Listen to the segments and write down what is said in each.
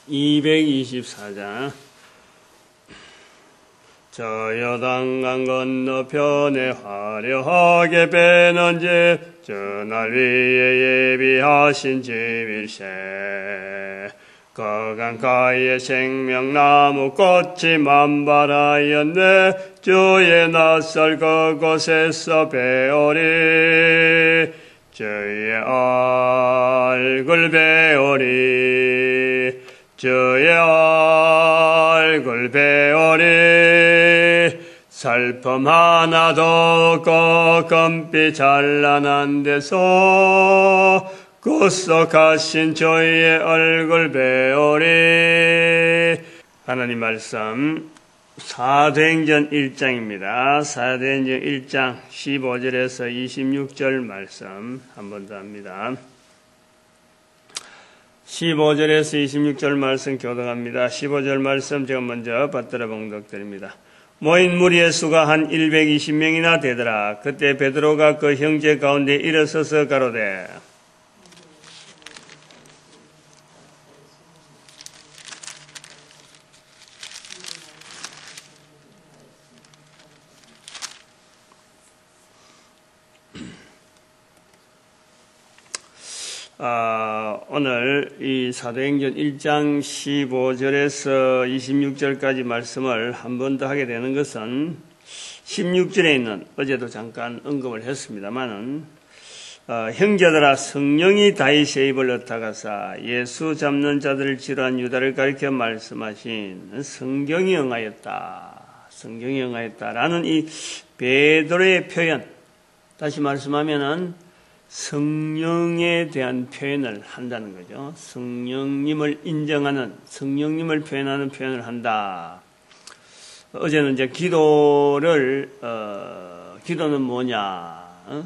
224장. 저 요단강 건너편에 화려하게 배는지 저날 위에 예비하신 집일세. 그 강가에 생명나무 꽃이 만발하였네. 주의 낯설 그곳에서 배우리. 주의 얼굴 배우리. 주의 얼굴 배우리. 살품 하나도 없고 금빛 찬란한 데서 구속하신 주의 얼굴 배우리. 하나님 말씀 사도행전 1장입니다. 사도행전 1장 15절에서 26절 말씀 한 번 더 합니다. 15절에서 26절 말씀 교독합니다. 15절 말씀 제가 먼저 받들어 봉독드립니다. 모인 무리의 수가 한 120명이나 되더라. 그때 베드로가 그 형제 가운데 일어서서 가로되 오늘 이 사도행전 1장 15절에서 26절까지 말씀을 한 번 더 하게 되는 것은 16절에 있는, 어제도 잠깐 언급을 했습니다만은, 형제들아 성령이 다윗의 입을 나타가사 예수 잡는 자들을 지도한 유다를 가리켜 말씀하신 성경이 응하였다라는 이 베드로의 표현, 다시 말씀하면은 성령에 대한 표현을 한다는 거죠. 성령님을 인정하는, 성령님을 표현하는 표현을 한다. 어제는 이제 기도는 뭐냐?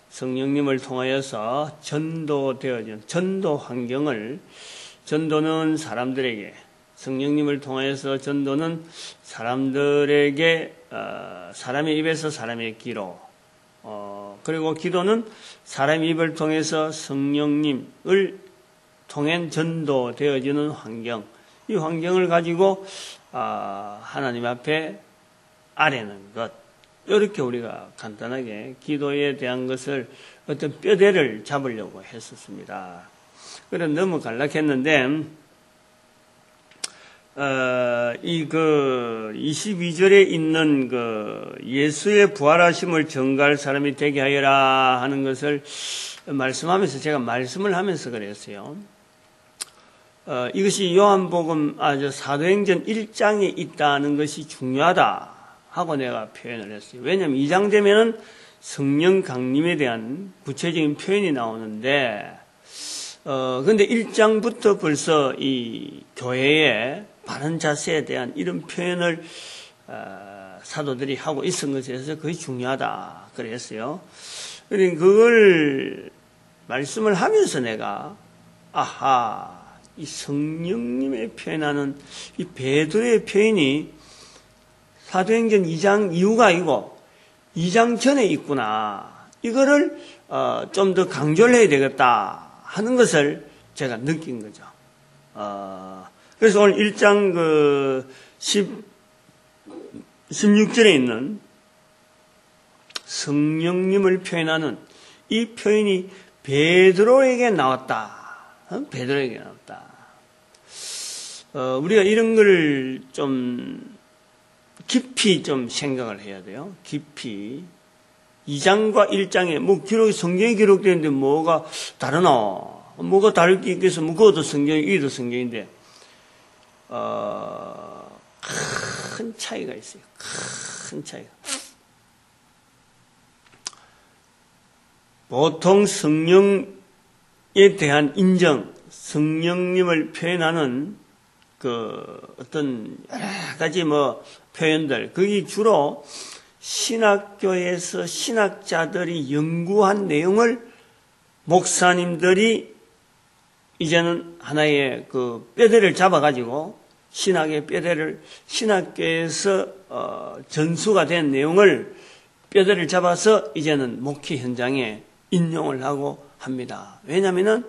성령님을 통하여서 전도되어진, 전도 환경을, 전도는 사람들에게, 성령님을 통하여서 전도는 사람들에게, 사람의 입에서 사람의 귀로, 그리고 기도는 사람의 입을 통해서 성령님을 통해 전도되어지는 환경, 이 환경을 가지고 하나님 앞에 아뢰는 것, 이렇게 우리가 간단하게 기도에 대한 것을 어떤 뼈대를 잡으려고 했었습니다. 그래서 너무 간략했는데 이 22절에 있는 예수의 부활하심을 전가할 사람이 되게 하여라 하는 것을 말씀하면서 제가 말씀을 하면서 그랬어요. 이것이 요한복음, 사도행전 1장에 있다는 것이 중요하다 하고 내가 표현을 했어요. 왜냐하면 2장 되면은 성령 강림에 대한 구체적인 표현이 나오는데, 근데 1장부터 벌써 이 교회의 바른 자세에 대한 이런 표현을 사도들이 하고 있은 것에 대해서 그게 중요하다 그랬어요. 그러니까 그걸 말씀을 하면서 내가 이 성령님의 표현하는 이 베드로의 표현이 사도행전 2장 이후가 아니고 2장 전에 있구나. 이거를 좀 더 강조를 해야 되겠다 하는 것을 제가 느낀 거죠. 그래서 오늘 1장 16절에 있는 성령님을 표현하는 이 표현이 베드로에게 나왔다. 베드로에게 나왔다. 우리가 이런 걸 좀 깊이 좀 생각을 해야 돼요. 깊이. 2장과 1장에 성경이 기록되는데 뭐가 다르나? 뭐가 다를 게 있겠어? 그것도 성경이, 이도 성경인데, 큰 차이가 있어요. 큰 차이가. 보통 성령에 대한 인정, 성령님을 표현하는 어떤 여러 가지 표현들, 그게 주로 신학교에서 신학자들이 연구한 내용을 목사님들이 이제는 하나의 뼈대를 잡아가지고 신학의 뼈대를, 신학교에서 전수가 된 내용을 뼈대를 잡아서 이제는 목회 현장에 인용을 하고 합니다. 왜냐하면은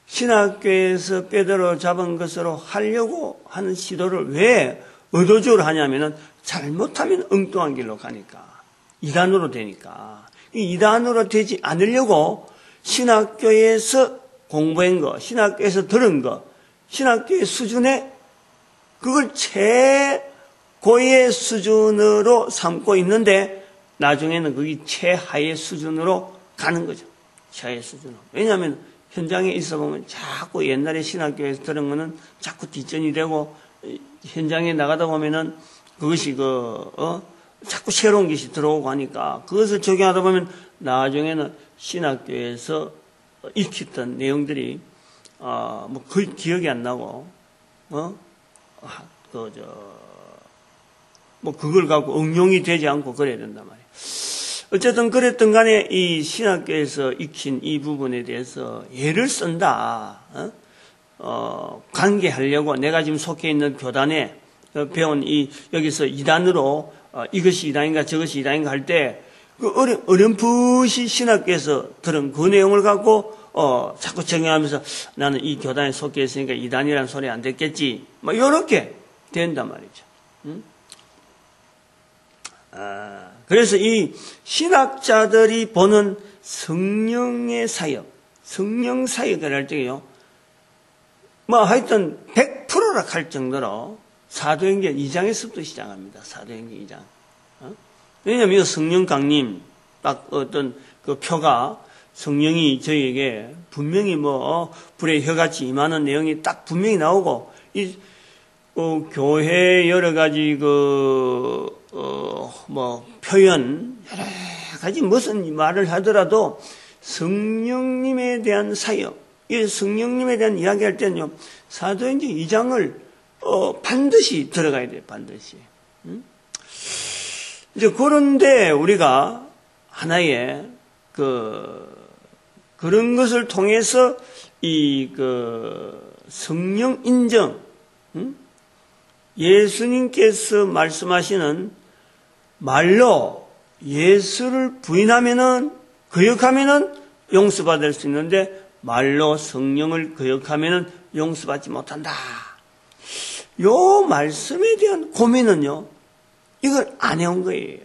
신학교에서 빼들어 잡은 것으로 하려고 하는 시도를 왜 의도적으로 하냐면은 잘못하면 엉뚱한 길로 가니까. 이단으로 되니까. 이 이단으로 되지 않으려고 신학교에서 공부한 거, 신학교에서 들은 거, 신학교의 수준에 그걸 최고의 수준으로 삼고 있는데 나중에는 그게 최하의 수준으로 가는 거죠. 최하의 수준으로. 왜냐하면 현장에 있어 보면 자꾸 옛날에 신학교에서 들은 거는 자꾸 뒷전이 되고 현장에 나가다 보면은 그것이 자꾸 새로운 것이 들어오고 하니까 그것을 적용하다 보면 나중에는 신학교에서 익혔던 내용들이 뭐 거의 기억이 안 나고 뭐 그걸 갖고 응용이 되지 않고 그래야 된단 말이에요. 어쨌든 그랬던 간에 이 신학교에서 익힌 이 부분에 대해서 예를 쓴다. 관계하려고 내가 지금 속해 있는 교단에 배운 여기서 이단으로 이것이 이단인가 저것이 이단인가 할 때 그 어렴풋이 신학교에서 들은 그 내용을 갖고 자꾸 적용하면서 나는 이 교단에 속해 있으니까 이단이라는 소리 안 듣겠지. 뭐 이렇게 된단 말이죠. 그래서 이 신학자들이 보는 성령의 사역, 성령 사역을 할 때요, 뭐 하여튼 100%라 할 정도로 사도행전 2장에서부터 시작합니다. 사도행전 2장. 왜냐하면 성령 강림, 딱 어떤 그 표가 성령이 저희에게 분명히 불의 혀같이 임하는 내용이 딱 분명히 나오고, 교회 여러 가지 표현, 여러 가지 무슨 말을 하더라도 성령님에 대한 사역, 이 성령님에 대한 이야기 할 때는요, 사도행전 2장을 반드시 들어가야 돼요, 반드시. 이제 그런데 우리가 하나의 그런 것을 통해서 성령 인정, 예수님께서 말씀하시는 말로 예수를 부인하면은, 거역하면은 용서받을 수 있는데 말로 성령을 거역하면은 용서받지 못한다. 요 말씀에 대한 고민은요, 이걸 안 해온 거예요.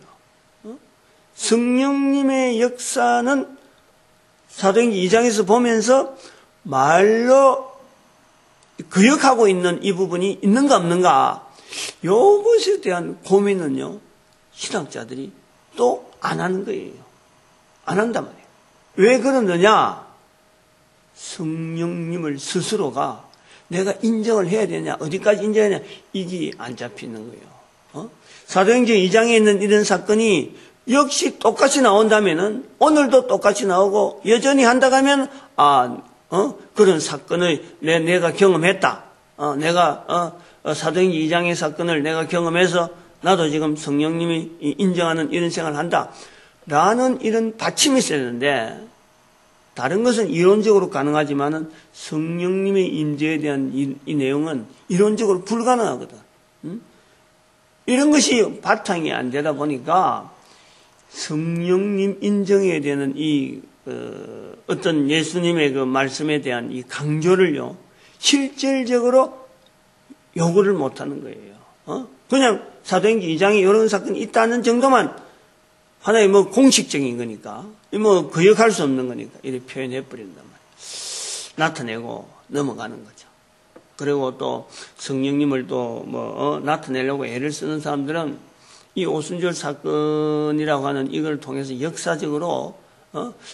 성령님의 역사는 사도행전 2장에서 보면서 말로 거역하고 있는 이 부분이 있는가 없는가, 요것에 대한 고민은요, 신학자들이 또 안 하는 거예요. 안 한단 말이에요. 왜 그러느냐? 성령님을 스스로가 내가 인정을 해야 되냐, 어디까지 인정해야 되냐, 이게 안 잡히는 거예요. 사도행전 2장에 있는 이런 사건이 역시 똑같이 나온다면은, 오늘도 똑같이 나오고 여전히 한다고 하면, 그런 사건을 내가 경험했다. 내가 사도행전 2장의 사건을 내가 경험해서 나도 지금 성령님이 인정하는 이런 생활을 한다. 라는 이런 받침이 있어야 되는데, 다른 것은 이론적으로 가능하지만은 성령님의 임재에 대한 이 내용은 이론적으로 불가능하거든. 이런 것이 바탕이 안 되다 보니까 성령님 인정해야 되는 어떤 예수님의 그 말씀에 대한 이 강조를요, 실질적으로 요구를 못 하는 거예요. 그냥 사도행전 2장에 이런 사건이 있다는 정도만 하나의 공식적인 거니까, 거역할 수 없는 거니까, 이렇게 표현해 버린단 말이에요. 나타내고 넘어가는 거죠. 그리고 또 성령님을 또 나타내려고 애를 쓰는 사람들은 이 오순절 사건이라고 하는 이걸 통해서 역사적으로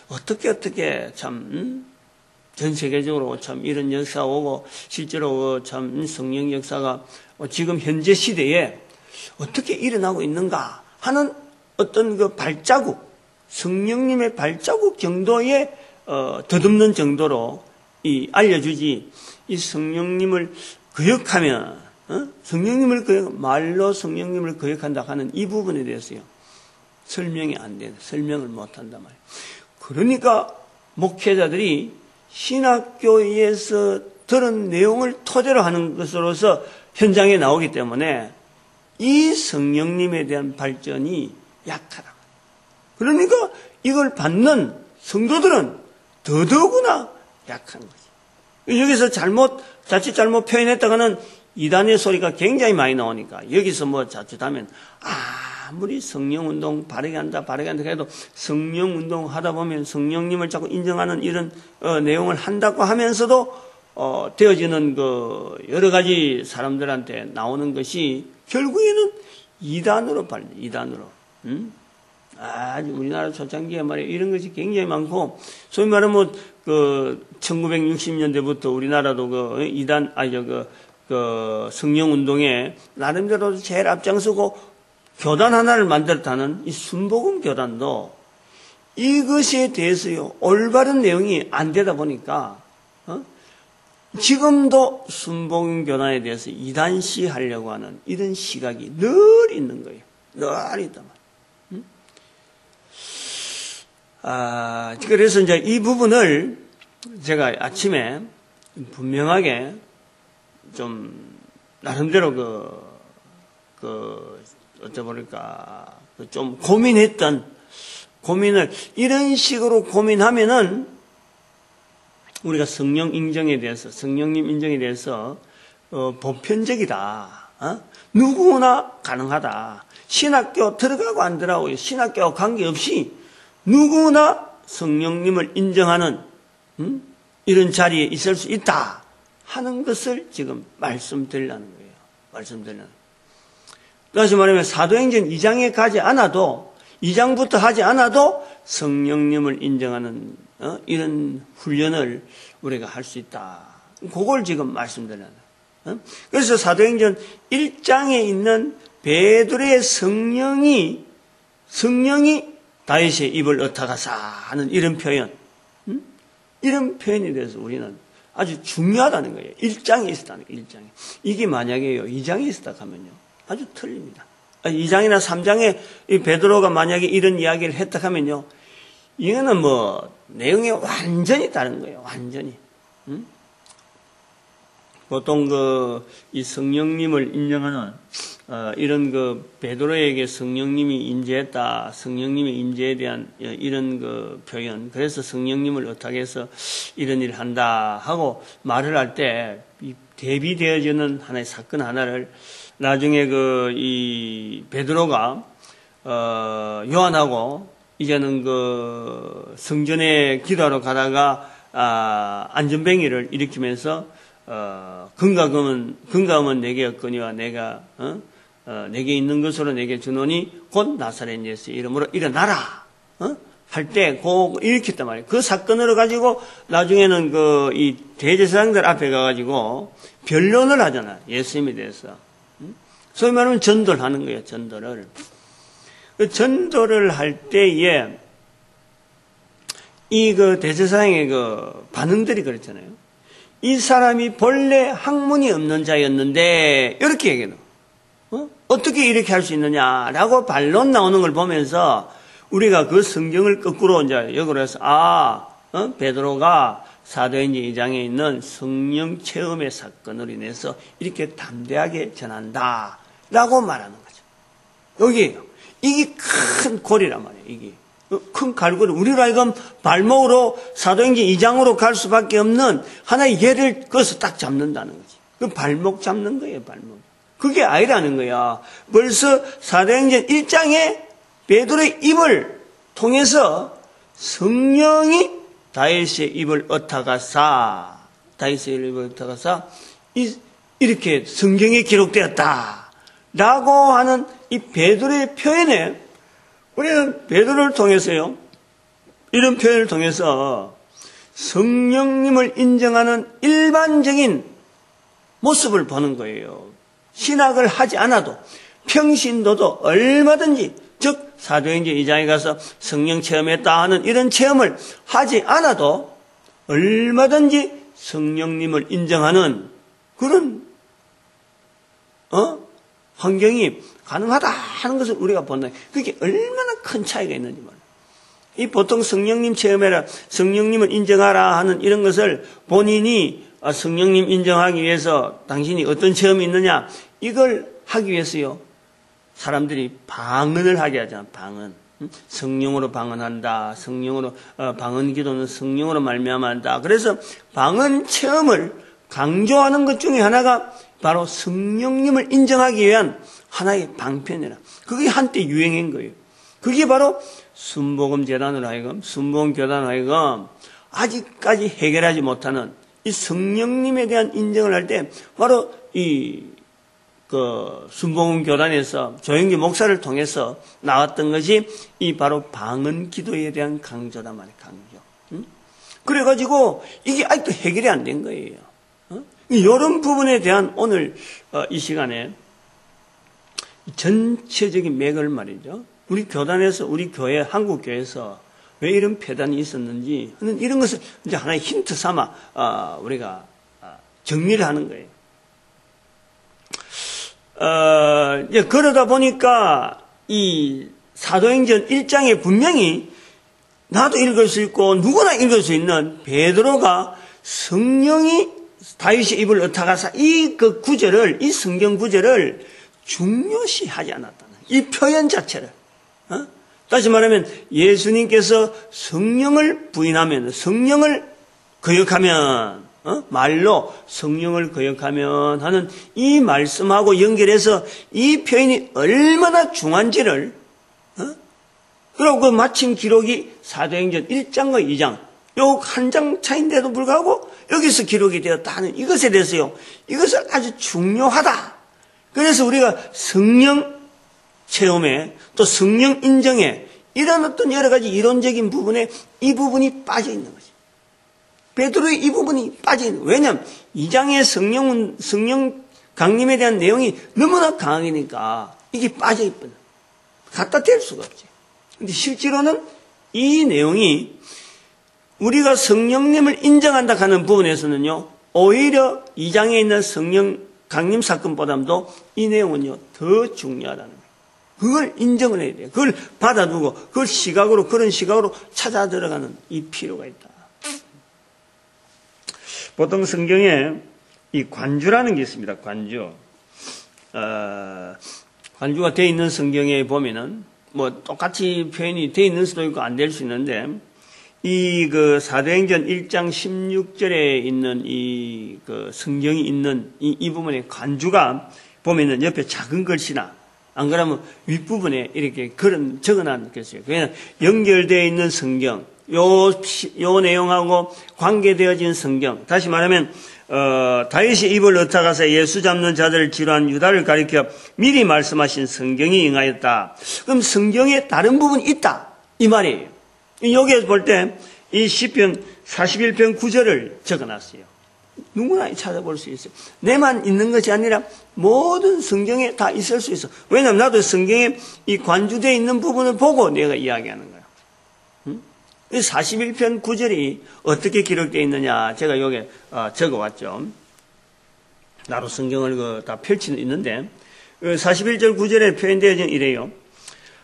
어떻게 참 전 세계적으로 참 이런 역사가 오고 실제로 참 성령 역사가 지금 현재 시대에 어떻게 일어나고 있는가 하는 어떤 그 발자국, 성령님의 발자국 정도의 더듬는 정도로 알려주지, 이 성령님을 거역하면, 말로 성령님을 거역한다 하는 이 부분에 대해서요, 설명이 안 돼. 설명을 못 한단 말이에요. 그러니까 목회자들이 신학교에서 들은 내용을 토대로 하는 것으로서 현장에 나오기 때문에 이 성령님에 대한 발전이 약하다. 그러니까 이걸 받는 성도들은 더더구나 약한 거지. 여기서 자칫 잘못 표현했다가는 이단의 소리가 굉장히 많이 나오니까 여기서 뭐 자칫하면 아무리 성령운동 바르게 한다 해도 성령운동 하다 보면 성령님을 자꾸 인정하는 이런 내용을 한다고 하면서도 되어지는 그 여러 가지 사람들한테 나오는 것이 결국에는 이단으로 발려. 이단으로. 아주 우리나라 초창기에 말이야 이런 것이 굉장히 많고, 소위 말하면 그 1960년대부터 우리나라도 그 이단 그 성령 운동에 나름대로 제일 앞장서고 교단 하나를 만들었다는 이 순복음 교단도 이것에 대해서요 올바른 내용이 안 되다 보니까 지금도 순복음 교단에 대해서 이단시하려고 하는 이런 시각이 늘 있는 거예요. 늘 있단 말이에요. 그래서 이제 이 부분을 제가 아침에 분명하게 좀 나름대로 어쩌 보니까 좀 고민을 이런 식으로 고민하면은 우리가 성령 인정에 대해서 성령님 인정에 대해서 보편적이다. 누구나 가능하다. 신학교 들어가고 안 들어가고 신학교와 관계없이 누구나 성령님을 인정하는 이런 자리에 있을 수 있다 하는 것을 지금 말씀드리려는 거예요. 다시 말하면 사도행전 2장에 가지 않아도 2장부터 하지 않아도 성령님을 인정하는 이런 훈련을 우리가 할 수 있다. 그걸 지금 말씀드리는 거예요. 그래서 사도행전 1장에 있는 베드로의 성령이 다윗의 입을 엇타가사 하는 이런 표현, 이런 표현에 대해서 우리는 아주 중요하다는 거예요. 1장에 있었다는 거예요. 1장에. 이게 만약에요 2장에 있었다 하면요 아주 틀립니다. 2장이나 3장에 이 베드로가 만약에 이런 이야기를 했다 하면요 이거는 뭐 내용이 완전히 다른 거예요. 완전히. 보통 이 성령님을 인정하는 이런 베드로에게 성령님이 임재했다, 성령님의 임재에 대한 이런 표현, 그래서 성령님을 어떻게 해서 이런 일을 한다 하고 말을 할 때 대비되어지는 하나의 사건 하나를 나중에 이 베드로가 요한하고 이제는 성전에 기도하러 가다가 안전뱅이를 일으키면서 금감은 내게 없거니와 내가 내게 있는 것으로 내게 주노니 곧 나사렛 예수의 이름으로 일어나라 할 때 일으켰단 말이에요. 그 사건으로 가지고 나중에는 이 대제사장들 앞에 가가지고 변론을 하잖아요. 예수님에 대해서. 소위 말하면 전도를 하는 거예요. 전도를. 전도를 할 때에 대제사장의 반응들이 그렇잖아요. 이 사람이 본래 학문이 없는 자였는데 이렇게 얘기해요. 어떻게 이렇게 할 수 있느냐라고 반론 나오는 걸 보면서 우리가 그 성경을 거꾸로 이제 역으로 해서 베드로가 사도행전 2장에 있는 성령 체험의 사건으로 인해서 이렇게 담대하게 전한다라고 말하는 거죠. 여기에요. 이게 큰 골이란 말이에요. 이게 큰 갈고리. 우리로 하여금 발목으로 사도행전 2장으로 갈 수밖에 없는 하나의 예를 그어서 딱 잡는다는 거지. 그 발목 잡는 거예요. 발목. 그게 아니라는 거야. 벌써 사도행전 1장에 베드로의 입을 통해서 성령이 다윗의 입을 엇타가사 이렇게 성경에 기록되었다 라고 하는 이 베드로의 표현에 우리는 베드로를 통해서요 이런 표현을 통해서 성령님을 인정하는 일반적인 모습을 보는 거예요. 신학을 하지 않아도 평신도도 얼마든지 즉 사도행전 2장에 가서 성령 체험했다 하는 이런 체험을 하지 않아도 얼마든지 성령님을 인정하는 그런 환경이 가능하다 하는 것을 우리가 본다. 그게 얼마나 큰 차이가 있는지 말이에요. 이 보통 성령님 체험해라, 성령님을 인정하라 하는 이런 것을 본인이 성령님 인정하기 위해서 당신이 어떤 체험이 있느냐 이걸 하기 위해서요. 사람들이 방언을 하게 하잖아. 방언. 성령으로 방언한다. 성령으로 방언 기도는 성령으로 말미암아한다. 그래서 방언 체험을 강조하는 것 중에 하나가 바로 성령님을 인정하기 위한 하나의 방편이라. 그게 한때 유행인 거예요. 그게 바로 순복음 재단으로 하여금, 순복음 교단으로 하여금 아직까지 해결하지 못하는 이 성령님에 대한 인정을 할 때 바로 순복음 교단에서 조영기 목사를 통해서 나왔던 것이 이 바로 방언 기도에 대한 강조단 말이에요. 강조. 그래가지고 이게 아직도 해결이 안 된 거예요. 이런 부분에 대한 오늘 이 시간에 전체적인 맥을 말이죠. 우리 교단에서, 우리 교회, 한국 교회에서 왜 이런 폐단이 있었는지 이런 것을 이제 하나의 힌트 삼아 우리가 정리를 하는 거예요. 이제 그러다 보니까 이 사도행전 1장에 분명히 나도 읽을 수 있고 누구나 읽을 수 있는 베드로가 성령이 다윗의 입을 의탁하사 이 구절을, 이 성경 구절을 중요시하지 않았다는 이 표현 자체를. 다시 말하면 예수님께서 성령을 부인하면, 성령을 거역하면, 말로 성령을 거역하면 하는 이 말씀하고 연결해서 이 표현이 얼마나 중요한지를, 그리고 그 마침 기록이 사도행전 1장과 2장, 요 한 장 차인데도 불구하고 여기서 기록이 되었다 하는 이것에 대해서요, 이것을 아주 중요하다. 그래서 우리가 성령 체험에 또 성령 인정에 이런 어떤 여러 가지 이론적인 부분에 이 부분이 빠져 있는 거지. 베드로의 이 부분이 빠져 있는 거예요. 왜냐하면 2장의 성령 강림에 대한 내용이 너무나 강하니까 이게 빠져 있거든. 갖다 댈 수가 없지. 근데 실제로는 이 내용이 우리가 성령님을 인정한다 하는 부분에서는요, 오히려 2장에 있는 성령 강림 사건보다도 이 내용은요, 더 중요하다는 거예요. 그걸 인정을 해야 돼요. 그걸 받아두고, 그걸 시각으로, 그런 시각으로 찾아 들어가는 이 필요가 있다. 보통 성경에 이 관주라는 게 있습니다. 관주. 관주가 되어 있는 성경에 보면은, 뭐, 똑같이 표현이 되어 있는 수도 있고 안 될 수 있는데, 사도행전 1장 16절에 있는 성경이 있는 이 부분에 관주가 보면은 옆에 작은 글씨나, 안 그러면 윗부분에 이렇게 적어놓은 것이에요. 그냥 연결되어 있는 성경, 요 내용하고 관계되어진 성경. 다시 말하면, 다윗이 입을 의탁하사 예수 잡는 자들을 지루한 유다를 가리켜 미리 말씀하신 성경이 응하였다. 그럼 성경에 다른 부분이 있다. 이 말이에요. 여기에서 볼 때 이 시편 41편 9절을 적어놨어요. 누구나 찾아볼 수 있어요. 내만 있는 것이 아니라 모든 성경에 다 있을 수 있어. 왜냐하면 나도 성경에 이 관주되어 있는 부분을 보고 내가 이야기하는 거야. 41편 9절이 어떻게 기록되어 있느냐 제가 여기 적어왔죠. 나로 성경을 다 펼치는 있는데 41절 9절에 표현되어 이래요.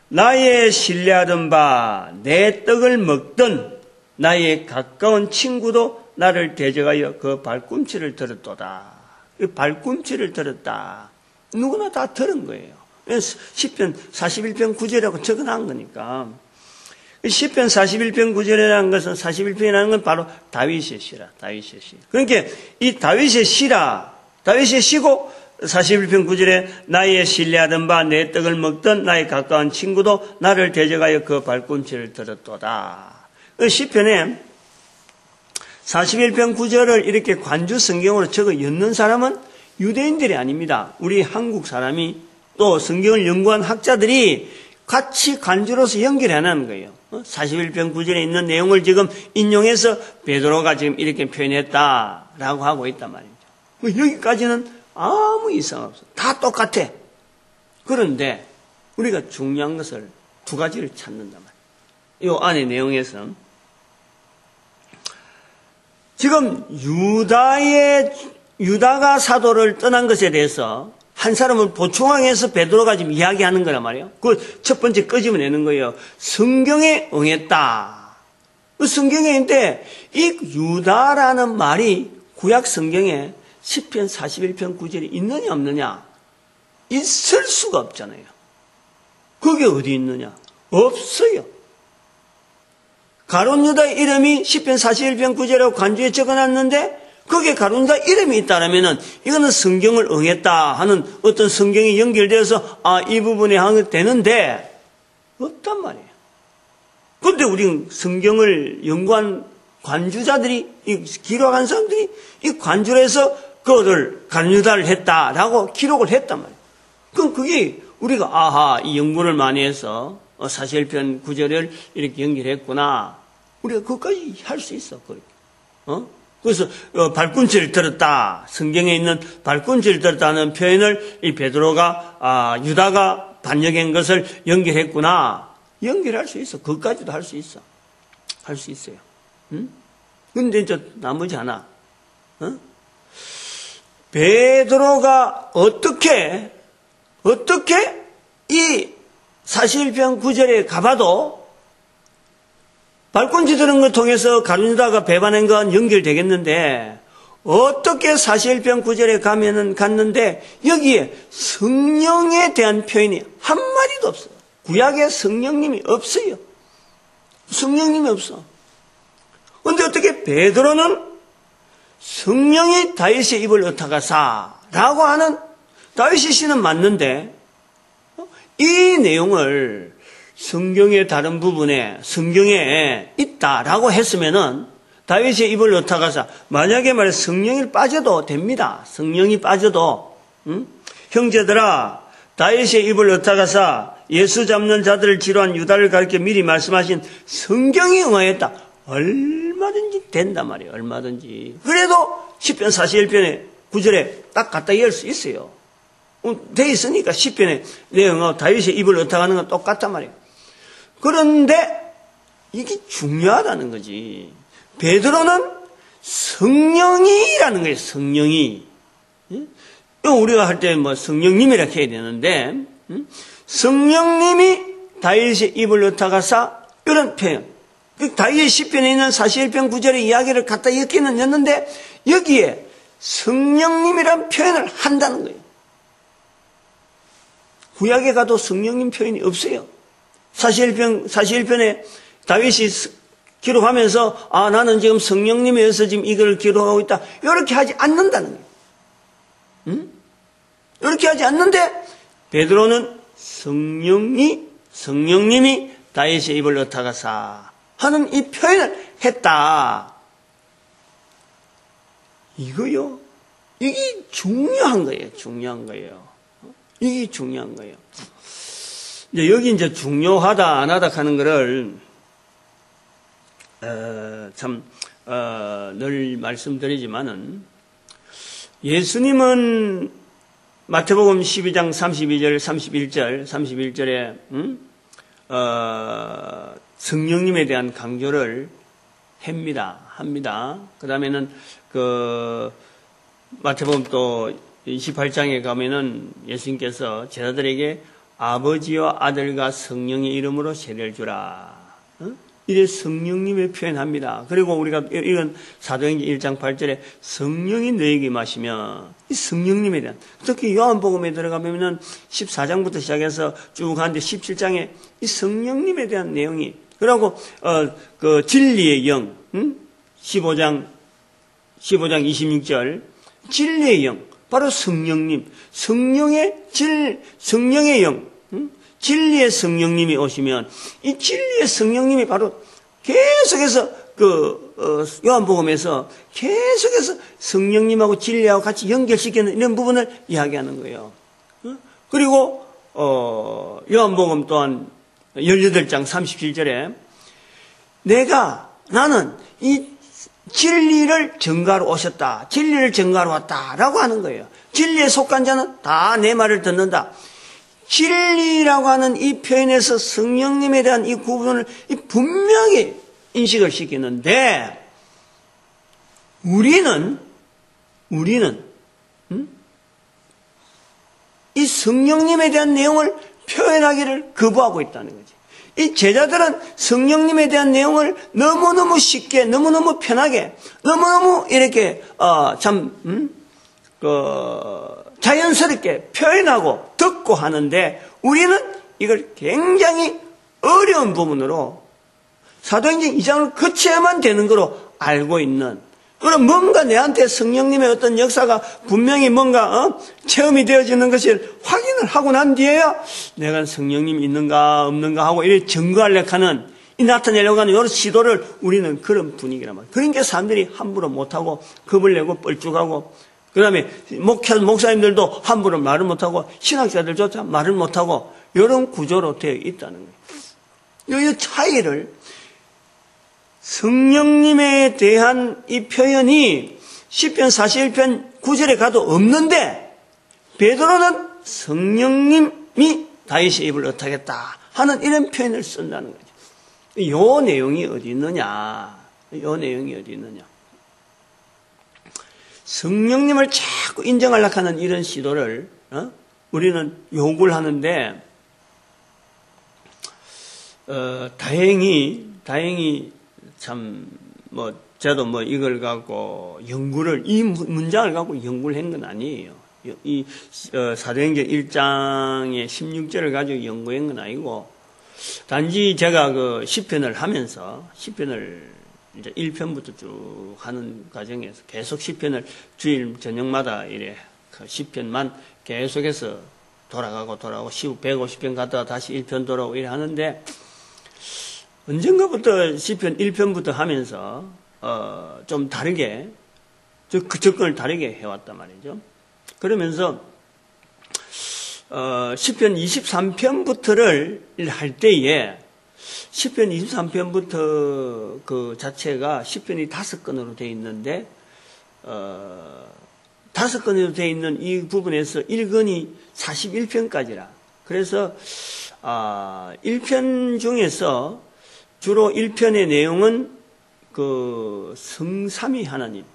나의 신뢰하던 바 내 떡을 먹던 나의 가까운 친구도 나를 대적하여 그 발꿈치를 들었도다. 그 발꿈치를 들었다. 누구나 다 들은 거예요. 시편 41편 9절이라고 적어놓은 거니까. 시편 41편 9절이라는 것은 41편이라는 건 바로 다윗의 시라. 다윗의 시. 그러니까 이 다윗의 시라. 다윗의 시고 41편 9절에 나의 신뢰하던 바 내 떡을 먹던 나의 가까운 친구도 나를 대적하여 그 발꿈치를 들었도다. 시편에 41편 9절을 이렇게 관주 성경으로 적어 엮는 사람은 유대인들이 아닙니다. 우리 한국 사람이 또 성경을 연구한 학자들이 같이 관주로서 연결해내는 거예요. 41편 9절에 있는 내용을 지금 인용해서 베드로가 지금 이렇게 표현했다라고 하고 있단 말이죠. 여기까지는 아무 이상 없어. 다 똑같아. 그런데 우리가 중요한 것을 두 가지를 찾는단 말이에요. 이 안의 내용에서 지금 유다가 사도를 떠난 것에 대해서 한 사람을 보충하면서 베드로가 지금 이야기하는 거란 말이에요. 그 첫 번째 끄집어내는 거예요. 성경에 응했다. 그 성경에 있는데 이 유다라는 말이 구약 성경에 시편 41편 9절이 있느냐 없느냐? 있을 수가 없잖아요. 그게 어디 있느냐? 없어요. 가룟 유다의 이름이 시편 41편 9절에 관주에 적어놨는데 거기에 가룟 유다 이름이 있다라면은 이거는 성경을 응했다 하는 어떤 성경이 연결되어서 이 부분에 하면 되는데 없단 말이에요. 그런데 우리는 성경을 연구한 관주자들이 기록한 사람들이 이 관주를 해서 그것을 가룟 유다를 했다라고 기록을 했단 말이에요. 그럼 그게 우리가 이 연구를 많이 해서 41편 9절을 이렇게 연결했구나. 우리가 그것까지 할 수 있어. 그래서 발꿈치를 들었다. 성경에 있는 발꿈치를 들었다는 표현을 이 베드로가 유다가 반역한 것을 연결했구나. 연결할 수 있어. 그것까지도 할 수 있어. 할 수 있어요. 근데 이제 나머지 하나. 베드로가 어떻게 이 41편 9절에 가봐도 발꿈치 드는 걸 통해서 가룟 유다가 배반한 건 연결되겠는데 어떻게 41편 9절에 갔는데 여기에 성령에 대한 표현이 한 마디도 없어요. 구약에 성령님이 없어요. 성령님이 없어. 그런데 어떻게 베드로는 성령이 다윗의 입을 ը타가사라고 하는 다윗의 시는 맞는데 이 내용을 성경의 다른 부분에 성경에 있다라고 했으면은 다윗의 입을 ը타가사 만약에 말해 성령이 빠져도 됩니다. 성령이 빠져도 형제들아 다윗의 입을 ը타가사 예수 잡는 자들을 지로한 유다를 가리켜 미리 말씀하신 성경이 응하였다. 얼마든지 된단 말이에요. 얼마든지. 그래도 시편 41편의 9절에 딱 갖다 이을 수 있어요. 돼 있으니까 시편의 내용하고 다윗의 입을 ը타가는 건 똑같단 말이에요. 그런데 이게 중요하다는 거지. 베드로는 성령이라는 거예요. 성령이. 우리가 할 때 성령님이라 해야 되는데 성령님이 다윗의 입을 ը타가사 이런 표현. 다윗의 시편에 있는 41편 9절의 이야기를 갖다 엮기는 였는데 여기에 성령님이란 표현을 한다는 거예요. 구약에 가도 성령님 표현이 없어요. 41편에 다윗이 기록하면서 나는 지금 성령님에 의해서 지금 이걸 기록하고 있다. 이렇게 하지 않는다는 거예요. 이렇게 하지 않는데 베드로는 성령님이 다윗의 입을 ը타가사 하는 이 표현을 했다. 이거요. 이게 중요한 거예요. 중요한 거예요. 이게 중요한 거예요. 이제 여기 이제 중요하다, 안 하다 하는 거를, 늘 말씀드리지만은, 예수님은 마태복음 12장 32절, 31절에, 성령님에 대한 강조를 합니다. 그 다음에는 마태복음 또 28장에 가면은 예수님께서 제자들에게 아버지와 아들과 성령의 이름으로 세례를 주라. 이래 성령님의 표현합니다. 그리고 우리가 이런 사도행전 1장 8절에 성령이 너에게 임하시면 이 성령님에 대한 특히 요한복음에 들어가면은 14장부터 시작해서 쭉 하는데 17장에 이 성령님에 대한 내용이 그리고 그 진리의 영 15장 26절 진리의 영 바로 성령님 성령의 영 진리의 성령님이 오시면 이 진리의 성령님이 바로 계속해서 요한복음에서 계속해서 성령님하고 진리하고 같이 연결시키는 이런 부분을 이야기하는 거예요. 그리고 요한복음 또한 18장 37절에 나는 이 진리를 전가로 오셨다. 진리를 전가로 왔다라고 하는 거예요. 진리에 속한 자는 다 내 말을 듣는다. 진리라고 하는 이 표현에서 성령님에 대한 이 구분을 분명히 인식을 시키는데 우리는 이 성령님에 대한 내용을 표현하기를 거부하고 있다는 거지. 이 제자들은 성령님에 대한 내용을 너무너무 쉽게, 너무너무 편하게, 너무너무 이렇게 자연스럽게 표현하고 듣고 하는데 우리는 이걸 굉장히 어려운 부분으로 사도행전 2장을 거쳐야만 되는 거로 알고 있는, 그럼 뭔가 내한테 성령님의 어떤 역사가 분명히 뭔가 체험이 되어지는 것을 확인을 하고 난 뒤에야 내가 성령님이 있는가 없는가 하고 이렇게 증거하려고 하는, 이 나타내려고 하는 이런 시도를 우리는 그런 분위기란 말이에요. 그러니까 사람들이 함부로 못하고 겁을 내고 뻘쭘하고, 그 다음에 목사님들도 함부로 말을 못하고 신학자들조차 말을 못하고 이런 구조로 되어 있다는 거예요. 이 차이를, 성령님에 대한 이 표현이 시편 41편 9절에 가도 없는데 베드로는 성령님이 다윗의 입을 어떻겠다 하는 이런 표현을 쓴다는 거죠. 이 내용이 어디 있느냐? 이 내용이 어디 있느냐? 성령님을 자꾸 인정하려고 하는 이런 시도를 우리는 요구를 하는데, 다행히 참 저도 이걸 갖고 이 문장을 갖고 연구를 한 건 아니에요. 이 사도행전 1장의 16절을 가지고 연구한 건 아니고, 단지 제가 그 시편을 하면서 시편을 이제 1편부터 쭉 하는 과정에서 계속 시편을 주일 저녁마다 이래 그 시편만 계속해서 돌아가고 150편 갔다가 다시 1편 돌아오고 이래 하는데, 언젠가부터 시편 1편부터 하면서 좀 다르게 그 접근을 다르게 해왔단 말이죠. 그러면서 시편 23편부터를 할 때에 시편 23편부터 그 자체가 시편이 5건으로 되어 있는데 5건으로 되어 있는 이 부분에서 1건이 41편까지라. 그래서 1편 중에서 주로 1편의 내용은 그 성삼위 하나님,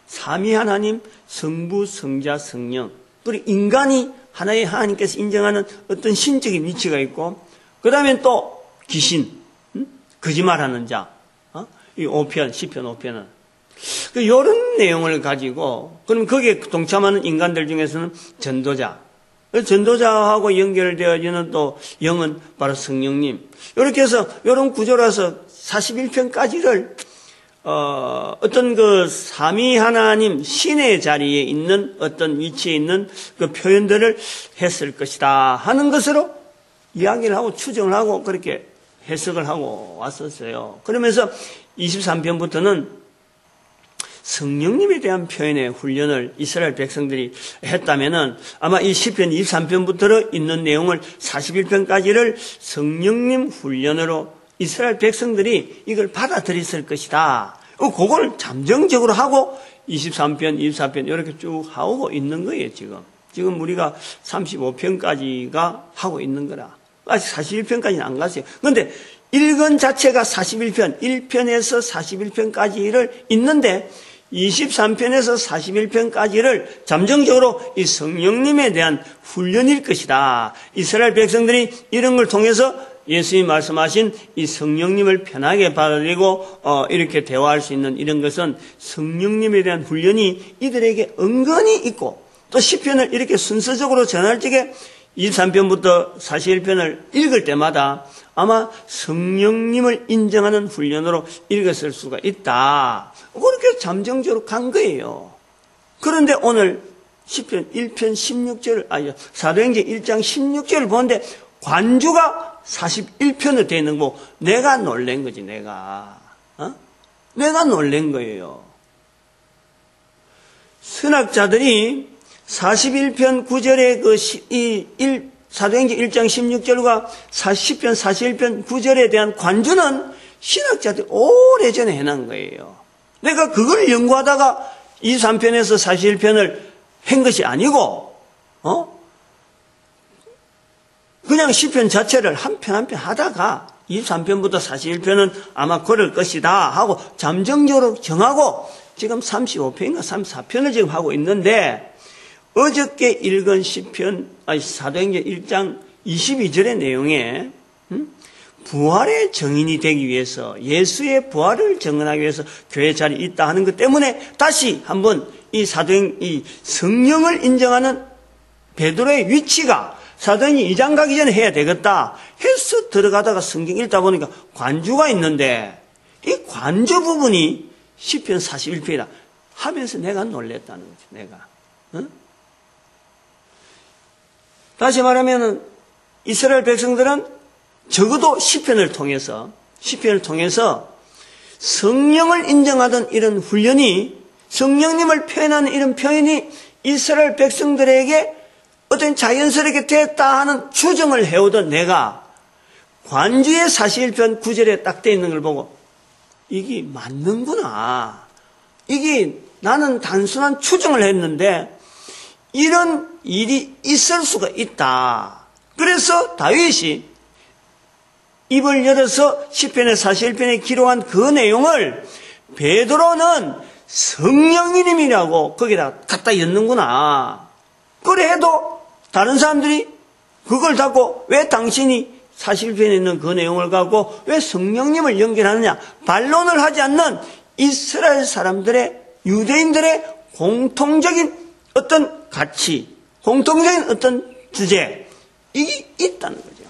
삼위 하나님, 성부, 성자, 성령, 그리고 인간이 하나의 하나님께서 인정하는 어떤 신적인 위치가 있고, 그 다음에 또 귀신, 거짓말하는 자, 이 5편, 시편 5편은 이런 내용을 가지고, 그럼 거기에 동참하는 인간들 중에서는 전도자, 전도자하고 연결되어지는 또 영은 바로 성령님. 이렇게 해서 이런 구조라서 41편까지를 어떤 그 삼위 하나님 신의 자리에 있는 어떤 위치에 있는 그 표현들을 했을 것이다 하는 것으로 이야기를 하고 추정을 하고 그렇게 해석을 하고 왔었어요. 그러면서 23편부터는 성령님에 대한 표현의 훈련을 이스라엘 백성들이 했다면은 아마 이 시편 23편부터 있는 내용을 41편까지를 성령님 훈련으로 이스라엘 백성들이 이걸 받아들였을 것이다. 그걸 잠정적으로 하고 23편, 24편 이렇게 쭉 하고 있는 거예요, 지금. 지금 우리가 35편까지가 하고 있는 거라. 아직 41편까지는 안 갔어요. 그런데 1권 자체가 41편, 1편에서 41편까지를 있는데 23편에서 41편까지를 잠정적으로 이 성령님에 대한 훈련일 것이다. 이스라엘 백성들이 이런 걸 통해서 예수님이 말씀하신 이 성령님을 편하게 받아들이고 이렇게 대화할 수 있는 이런 것은 성령님에 대한 훈련이 이들에게 은근히 있고, 또 시편을 이렇게 순서적으로 전할 적에 23편부터 41편을 읽을 때마다 아마 성령님을 인정하는 훈련으로 읽었을 수가 있다. 그렇게 잠정적으로 간 거예요. 그런데 오늘 시편 1편 16절, 사도행전 1장 16절을 보는데 관주가 41편으로 되어 있는 거, 내가 놀란 거지, 내가 놀란 거예요. 신학자들이 41편 9절의 사도행전 1장 16절과 10편 41편 9절에 대한 관주는 신학자들이 오래전에 해놓은 거예요. 내가 그걸 연구하다가 23편에서 41편을 한 것이 아니고, 그냥 시편 자체를 한 편 한 편 하다가 23편부터 41편은 아마 그럴 것이다 하고 잠정적으로 정하고 지금 35편인가 34편을 지금 하고 있는데, 어저께 읽은 사도행전 1장 22절의 내용에 부활의 증인이 되기 위해서, 예수의 부활을 증언하기 위해서 교회 자리에 있다 하는 것 때문에 다시 한번 이 성령을 인정하는 베드로의 위치가 사도행전 2장 가기 전에 해야 되겠다 해서 들어가다가 성경 읽다 보니까 관주가 있는데 이 관주 부분이 시편 41편이다 하면서 내가 놀랬다는 거지. 내가. 어? 다시 말하면 이스라엘 백성들은 적어도 시편을 통해서 성령을 인정하던 이런 훈련이, 성령님을 표현하는 이런 표현이 이스라엘 백성들에게 어떤 자연스럽게 됐다 하는 추정을 해오던 내가 관주의 41편 9절에 딱 돼 있는 걸 보고 이게 맞는구나. 이게 나는 단순한 추정을 했는데 이런 일이 있을 수가 있다. 그래서 다윗이 입을 열어서 시편의 41편에 기록한 그 내용을 베드로는 성령님이라고 거기다 갖다 였는구나. 그래 해도 다른 사람들이 그걸 갖고 왜 당신이 41편에 있는 그 내용을 갖고 왜 성령님을 연결하느냐. 반론을 하지 않는 이스라엘 사람들의, 유대인들의 공통적인 어떤 가치, 공통적인 어떤 주제, 이게 있다는 거죠.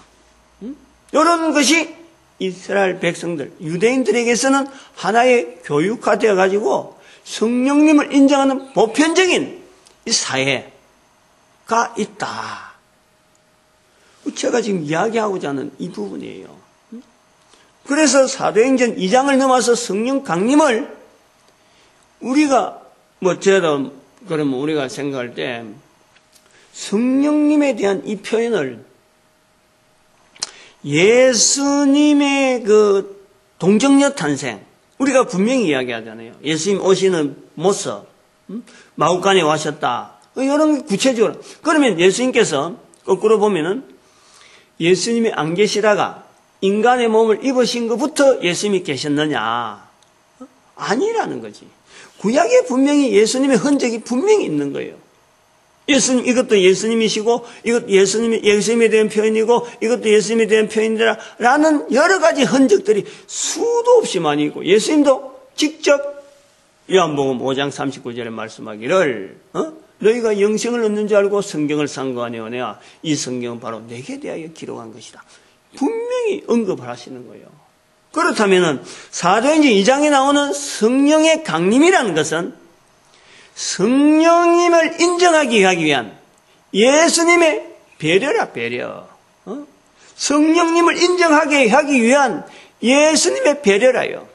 이런 것이 이스라엘 백성들, 유대인들에게서는 하나의 교육화되어 가지고 성령님을 인정하는 보편적인 이 사회가 있다. 제가 지금 이야기하고자 하는 이 부분이에요. 그래서 사도행전 2장을 넘어서 성령 강림을 우리가 저도 그러면 우리가 생각할 때 성령님에 대한 이 표현을 예수님의 그 동정녀 탄생, 우리가 분명히 이야기하잖아요. 예수님 오시는 모습, 마구간에 와셨다. 이런 구체적으로. 그러면 예수님께서 거꾸로 보면은 예수님이 안 계시다가 인간의 몸을 입으신 것부터 예수님이 계셨느냐? 아니라는 거지. 구약에 분명히 예수님의 흔적이 분명히 있는 거예요. 예수님, 이것도 예수님이시고, 이것도 예수님에 대한 표현이고, 이것도 예수님에 대한 표현이라는 여러 가지 흔적들이 수도 없이 많이 있고, 예수님도 직접 요한복음 5장 39절에 말씀하기를, 너희가 영생을 얻는 줄 알고 성경을 상고하내오냐. 이 성경은 바로 내게 대하여 기록한 것이다. 분명히 언급을 하시는 거예요. 그렇다면 사도행전 2장에 나오는 성령의 강림이라는 것은 성령님을 인정하기 위한 예수님의 배려라, 배려. 성령님을 인정하게 하기 위한 예수님의 배려라요.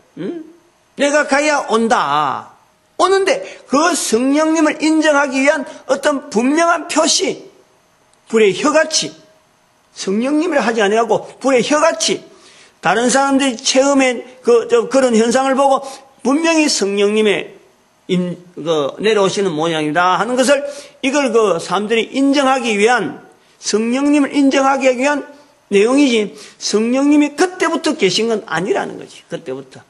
내가 가야 온다. 오는데 그 성령님을 인정하기 위한 어떤 분명한 표시, 불의 혀같이, 성령님을 하지 아니하고 불의 혀같이 다른 사람들이 체험한 그런 현상을 보고 분명히 성령님의 내려오시는 모양이다 하는 것을 이걸 사람들이 인정하기 위한, 성령님을 인정하기 위한 내용이지 성령님이 그때부터 계신 건 아니라는 거지. 그때부터.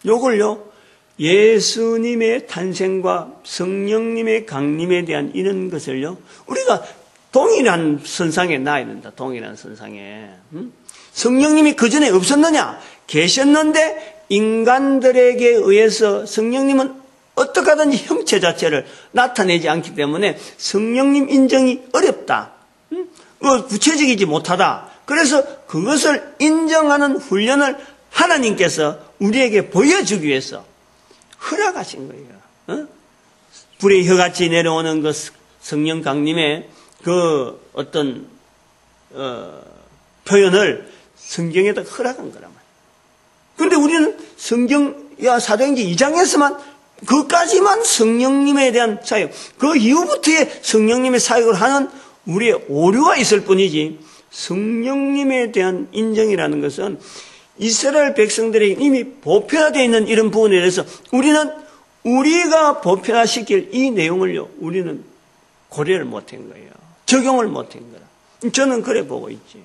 요걸요, 예수님의 탄생과 성령님의 강림에 대한 이런 것을요, 우리가 동일한 선상에 놔야 된다. 동일한 선상에. 성령님이 그 전에 없었느냐? 계셨는데 인간들에게 의해서 성령님은 어떻게 하든지 형체 자체를 나타내지 않기 때문에 성령님 인정이 어렵다. 구체적이지 못하다. 그래서 그것을 인정하는 훈련을 하나님께서 우리에게 보여주기 위해서 허락하신 거예요. 불의 혀같이 내려오는 그 성령 강림의 그 어떤 표현을 성경에다 허락한 거란 말이에요. 그런데 우리는 사도행전 2장에서만 그까지만 성령님에 대한 사역, 그 이후부터의 성령님의 사역을 하는 우리의 오류가 있을 뿐이지, 성령님에 대한 인정이라는 것은 이스라엘 백성들에게 이미 보편화되어 있는 이런 부분에 대해서 우리가 보편화시킬 이 내용을요, 우리는 고려를 못한 거예요. 적용을 못한 거라. 저는 그래 보고 있지.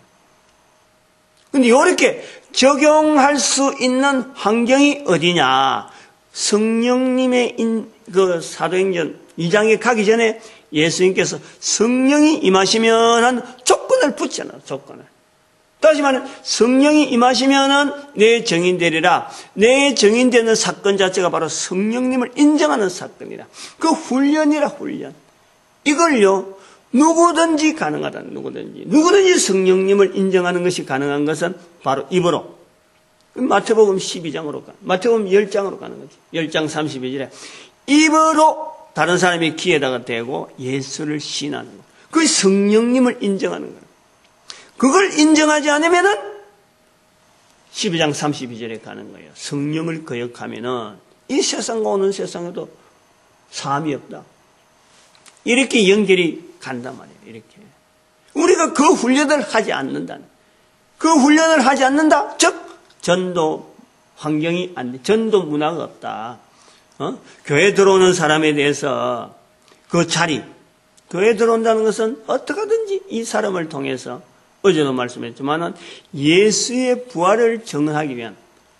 근데 이렇게 적용할 수 있는 환경이 어디냐? 성령님의 그 사도행전 2장에 가기 전에 예수님께서 성령이 임하시면 조건을 붙잖아요. 조건을. 다시 말하면 성령이 임하시면은 내 증인되리라. 내 증인되는 사건 자체가 바로 성령님을 인정하는 사건이라. 그 훈련이라, 훈련. 이걸요, 누구든지 가능하다. 누구든지 성령님을 인정하는 것이 가능한 것은 바로 입으로. 마태복음 12장으로 마태복음 10장으로 가는 거지. 10장 32절에 입으로 다른 사람의 귀에다가 대고 예수를 시인하는 거. 그 성령님을 인정하는 거예요. 그걸 인정하지 않으면은 12장 32절에 가는 거예요. 성령을 거역하면은 이 세상과 오는 세상에도 사함이 없다. 이렇게 연결이 간단 말이에요. 이렇게. 우리가 그 훈련을 하지 않는다. 그 훈련을 하지 않는다. 즉 전도 환경이 안 돼. 전도 문화가 없다. 교회 들어오는 사람에 대해서 그 자리, 교회 들어온다는 것은 어떻게 하든지 이 사람을 통해서 어제도 말씀했지만은 예수의 부활을 증언하기 위한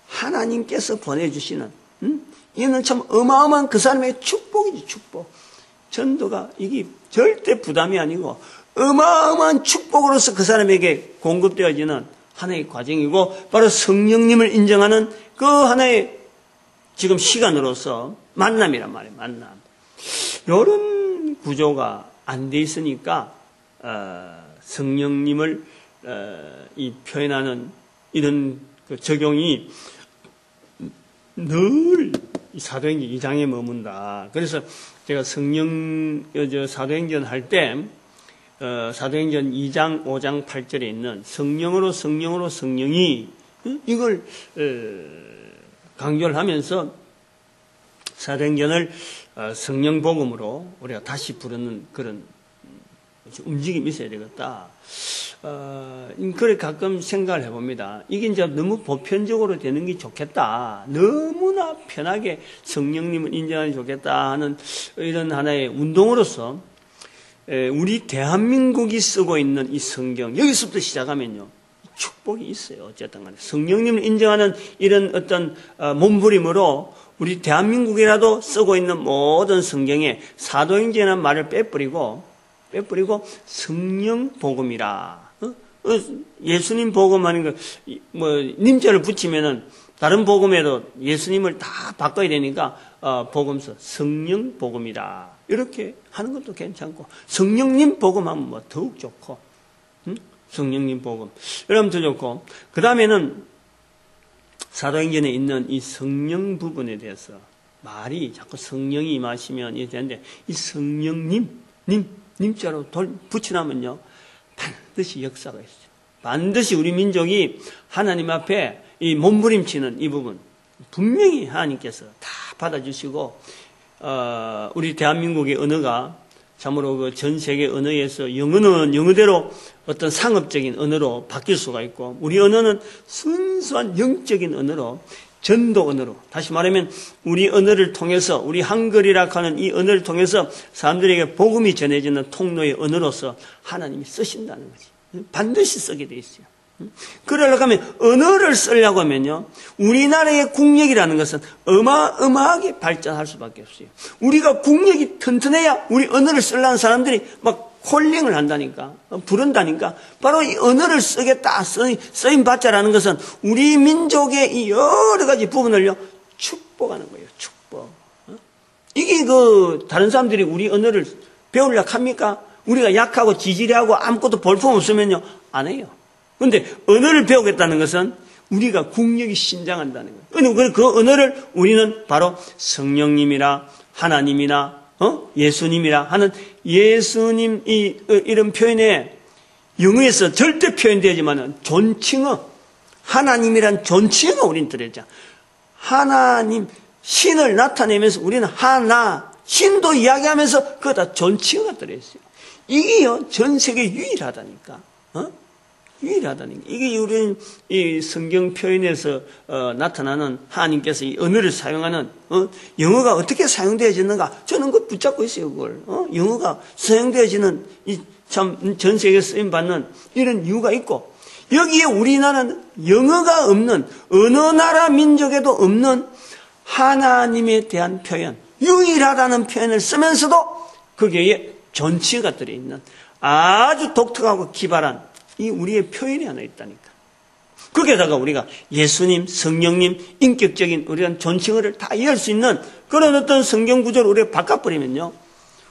하나님께서 보내주시는 이는 참 어마어마한 그 사람의 축복이지. 축복. 전도가 이게 절대 부담이 아니고 어마어마한 축복으로서 그 사람에게 공급되어지는 하나의 과정이고 바로 성령님을 인정하는 그 하나의 지금 시간으로서 만남이란 말이에요. 만남. 이런 구조가 안 돼 있으니까 성령님을 이 표현하는 이런 그 적용이 늘 사도행전 2장에 머문다. 그래서 제가 사도행전 할 때 사도행전 2장 5장 8절에 있는 성령으로 성령이 이걸 강조를 하면서 사도행전을 성령복음으로 우리가 다시 부르는 그런 움직임이 있어야 되겠다. 그래 가끔 생각을 해봅니다. 이게 이제 너무 보편적으로 되는 게 좋겠다. 너무나 편하게 성령님을 인정하는 게 좋겠다 하는 이런 하나의 운동으로서 우리 대한민국이 쓰고 있는 이 성경 여기서부터 시작하면요 축복이 있어요. 어쨌든 간에 성령님을 인정하는 이런 어떤 몸부림으로 우리 대한민국이라도 쓰고 있는 모든 성경에 사도행전이라는 말을 빼버리고 성령 복음이라. 예수님 복음하는 거 님자를 붙이면은 다른 복음에도 예수님을 다 바꿔야 되니까 복음서 성령 복음이라 이렇게 하는 것도 괜찮고 성령님 복음하면 뭐 더욱 좋고 성령님 복음 이러면 더 좋고 그 다음에는 사도행전에 있는 이 성령 부분에 대해서 말이 자꾸 성령이 임하시면 이게 되는데 이 성령님 님자로 붙이나면요 반드시 역사가 있어요. 반드시 우리 민족이 하나님 앞에 이 몸부림치는 이 부분 분명히 하나님께서 다 받아주시고 우리 대한민국의 언어가 참으로 그 전 세계 언어에서 영어는 영어대로 어떤 상업적인 언어로 바뀔 수가 있고 우리 언어는 순수한 영적인 언어로 전도 언어로 다시 말하면 우리 언어를 통해서 우리 한글이라 하는 이 언어를 통해서 사람들에게 복음이 전해지는 통로의 언어로서 하나님이 쓰신다는 거지. 반드시 쓰게 돼 있어요. 그러려고 하면 언어를 쓰려고 하면요 우리나라의 국력이라는 것은 어마어마하게 발전할 수밖에 없어요. 우리가 국력이 튼튼해야 우리 언어를 쓰려는 사람들이 막 콜링을 한다니까 부른다니까 바로 이 언어를 쓰겠다 쓰임 받자라는 것은 우리 민족의 이 여러 가지 부분을요 축복하는 거예요. 축복. 이게 다른 사람들이 우리 언어를 배우려고 합니까? 우리가 약하고 지지리하고 아무것도 볼품 없으면요 안 해요. 그런데 언어를 배우겠다는 것은 우리가 국력이 신장한다는 거예요. 그 언어를 우리는 바로 성령님이나 하나님이나 예수님이라 하는 예수님 이런 표현에 영어에서 절대 표현되지만은 존칭어 하나님이란 존칭어 우리는 들었죠. 하나님 신을 나타내면서 우리는 하나 신도 이야기하면서 그거 다 존칭어가 들어있어요. 이게요 전 세계 유일하다니까. 유일하다니까. 이게 우리는 이 성경 표현에서 나타나는 하나님께서 이 언어를 사용하는 영어가 어떻게 사용되어지는가 저는 그거 붙잡고 있어요. 그걸 영어가 사용되어지는 이 참 전 세계에 쓰임 받는 이런 이유가 있고 여기에 우리나라는 영어가 없는 어느 나라 민족에도 없는 하나님에 대한 표현 유일하다는 표현을 쓰면서도 거기에 존칭어가 들어있는 아주 독특하고 기발한 이 우리의 표현이 하나 있다니까. 거기에다가 우리가 예수님, 성령님, 인격적인 우리는 존칭어를 다 이해할 수 있는 그런 어떤 성경 구조를 우리가 바꿔버리면요.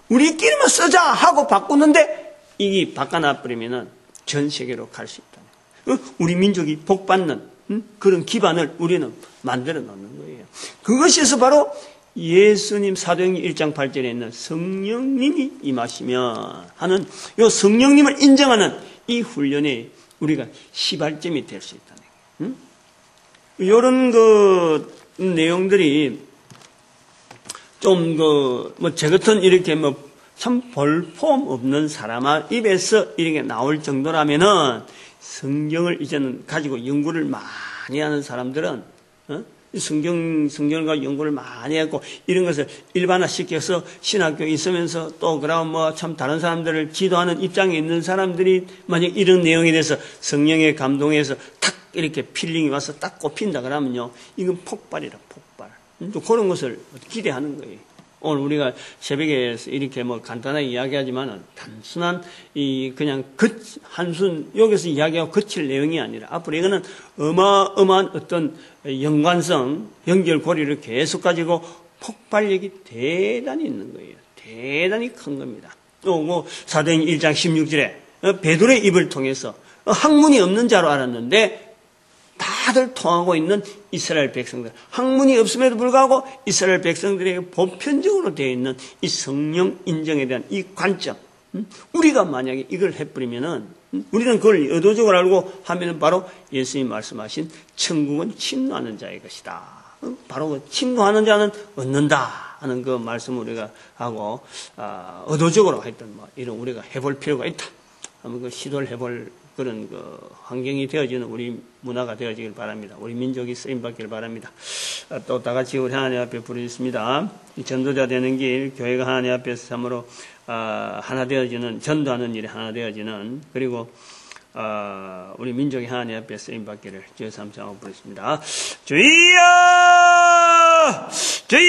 우리끼리만 쓰자 하고 바꾸는데 이게 바꿔놔버리면은 전 세계로 갈 수 있다. 우리 민족이 복받는 그런 기반을 우리는 만들어 놓는 거예요. 그것에서 바로 예수님 사도행전 1장 8절에 있는 성령님이 임하시면 하는 이 성령님을 인정하는 이 훈련에 우리가 시발점이 될 수 있다는 거예요. 이런 내용들이 좀 제 같은 이렇게 참 볼품 없는 사람 입에서 이렇게 나올 정도라면은 성경을 이제는 가지고 연구를 많이 하는 사람들은 성경과 연구를 많이 했고 이런 것을 일반화시켜서 신학교에 있으면서 또 그럼 참 다른 사람들을 지도하는 입장에 있는 사람들이 만약 이런 내용에 대해서 성령의 감동에서 탁 이렇게 필링이 와서 딱 꼽힌다 그러면요, 이건 폭발이라 폭발. 그런 것을 기대하는 거예요. 오늘 우리가 새벽에 이렇게 간단하게 이야기하지만은 단순한 그냥 한순 여기서 이야기하고 그칠 내용이 아니라 앞으로 이거는 어마어마한 어떤 연관성, 연결고리를 계속 가지고 폭발력이 대단히 있는 거예요. 대단히 큰 겁니다. 또 사도행전 1장 16절에 베드로의 입을 통해서 학문이 없는 자로 알았는데 다들 통하고 있는 이스라엘 백성들, 학문이 없음에도 불구하고 이스라엘 백성들에게 보편적으로 되어 있는 이 성령 인정에 대한 이 관점, 우리가 만약에 이걸 해버리면은 우리는 그걸 의도적으로 알고 하면은 바로 예수님 말씀하신 천국은 침노하는 자의 것이다. 바로 그 침노하는 자는 얻는다 하는 그 말씀을 우리가 하고 의도적으로 하여튼 이런 우리가 해볼 필요가 있다. 한번 그 시도를 해볼 그런 환경이 되어지는 우리 문화가 되어지길 바랍니다. 우리 민족이 쓰임받기를 바랍니다. 또 다 같이 우리 하나님 앞에 부르겠습니다. 이 전도자 되는 길, 교회가 하나님 앞에서 참으로 하나 되어지는, 전도하는 일이 하나 되어지는, 그리고 우리 민족이 하나님 앞에 쓰임받기를 주여 삼창하고 부르겠습니다. 주여! 주여!